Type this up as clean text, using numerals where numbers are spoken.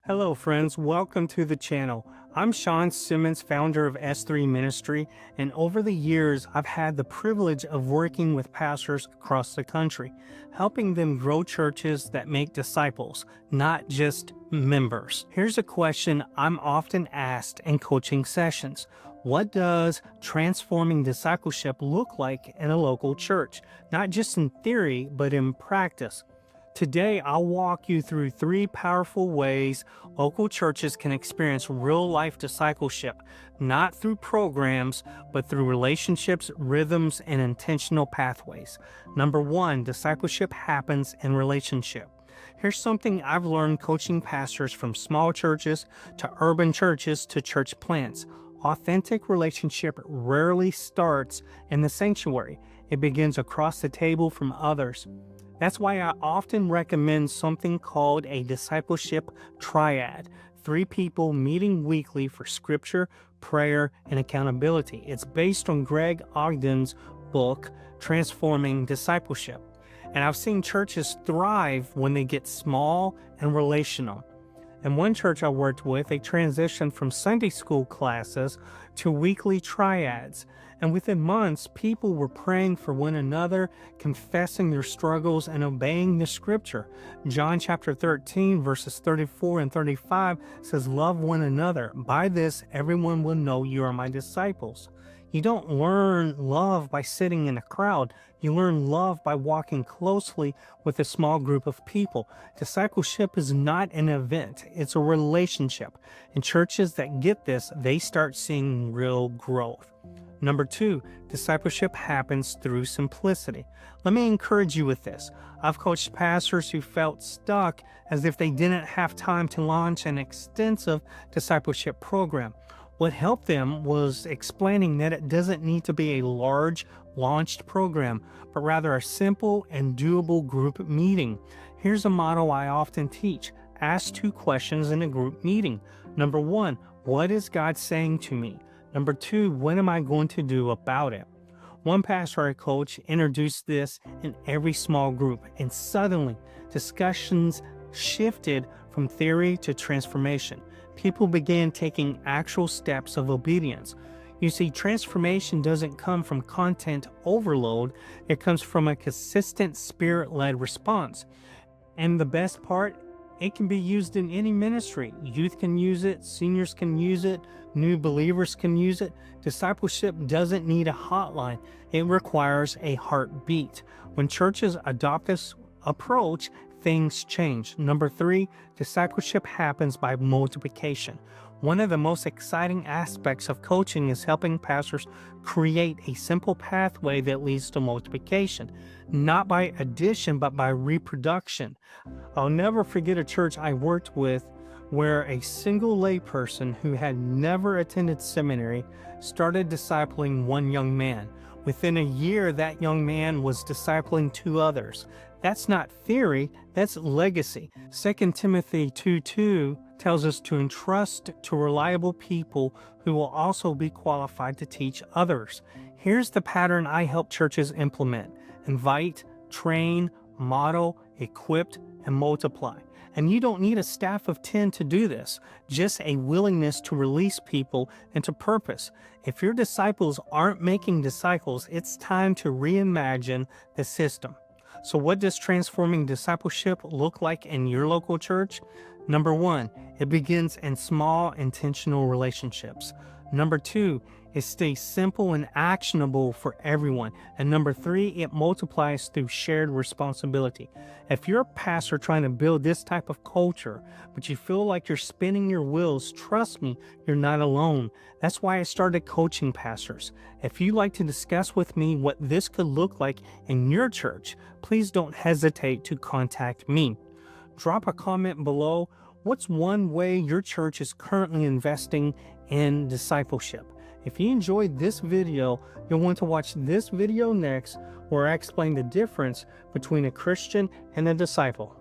Hello friends, welcome to the channel. I'm Shawn Simmons, founder of S3 Ministry, and over the years I've had the privilege of working with pastors across the country, helping them grow churches that make disciples, not just members. Here's a question I'm often asked in coaching sessions. What does transforming discipleship look like in a local church? Not just in theory, but in practice. Today, I'll walk you through 3 powerful ways local churches can experience real-life discipleship, not through programs, but through relationships, rhythms, and intentional pathways. Number 1, discipleship happens in relationship. Here's something I've learned coaching pastors from small churches to urban churches to church plants. Authentic relationship rarely starts in the sanctuary. It begins across the table from others. That's why I often recommend something called a discipleship triad. 3 people meeting weekly for scripture, prayer, and accountability. It's based on Greg Ogden's book, Transforming Discipleship. And I've seen churches thrive when they get small and relational. In one church I worked with, they transitioned from Sunday school classes to weekly triads. And within months, people were praying for one another, confessing their struggles, and obeying the scripture. John chapter 13, verses 34 and 35 says, "Love one another. By this, everyone will know you are my disciples." You don't learn love by sitting in a crowd. You learn love by walking closely with a small group of people. Discipleship is not an event, it's a relationship. And churches that get this, they start seeing real growth. Number 2, discipleship happens through simplicity. Let me encourage you with this. I've coached pastors who felt stuck as if they didn't have time to launch an extensive discipleship program. What helped them was explaining that it doesn't need to be a large, launched program, but rather a simple and doable group meeting. Here's a model I often teach. Ask 2 questions in a group meeting. Number 1, what is God saying to me? Number 2, what am I going to do about it? One pastor I coach introduced this in every small group, and suddenly discussions shifted from theory to transformation. People began taking actual steps of obedience. You see, transformation doesn't come from content overload, it comes from a consistent spirit-led response. And the best part, it can be used in any ministry. Youth can use it, seniors can use it, new believers can use it. Discipleship doesn't need a hotline, it requires a heartbeat. When churches adopt this approach, things change. Number 3, discipleship happens by multiplication. One of the most exciting aspects of coaching is helping pastors create a simple pathway that leads to multiplication, not by addition, but by reproduction. I'll never forget a church I worked with where a single layperson who had never attended seminary started discipling one young man. Within a year, that young man was discipling 2 others. That's not theory, that's legacy. 2 Timothy 2:2 tells us to entrust to reliable people who will also be qualified to teach others. Here's the pattern I help churches implement. Invite, train, model, equip, and multiply. And you don't need a staff of 10 to do this, just a willingness to release people into purpose. If your disciples aren't making disciples, it's time to reimagine the system. So what does transforming discipleship look like in your local church? Number 1, it begins in small, intentional relationships. Number 2, it stays simple and actionable for everyone. And number 3, it multiplies through shared responsibility. If you're a pastor trying to build this type of culture, but you feel like you're spinning your wheels, trust me, you're not alone. That's why I started coaching pastors. If you'd like to discuss with me what this could look like in your church, please don't hesitate to contact me. Drop a comment below. What's one way your church is currently investing in discipleship? If you enjoyed this video, you'll want to watch this video next, where I explain the difference between a Christian and a disciple.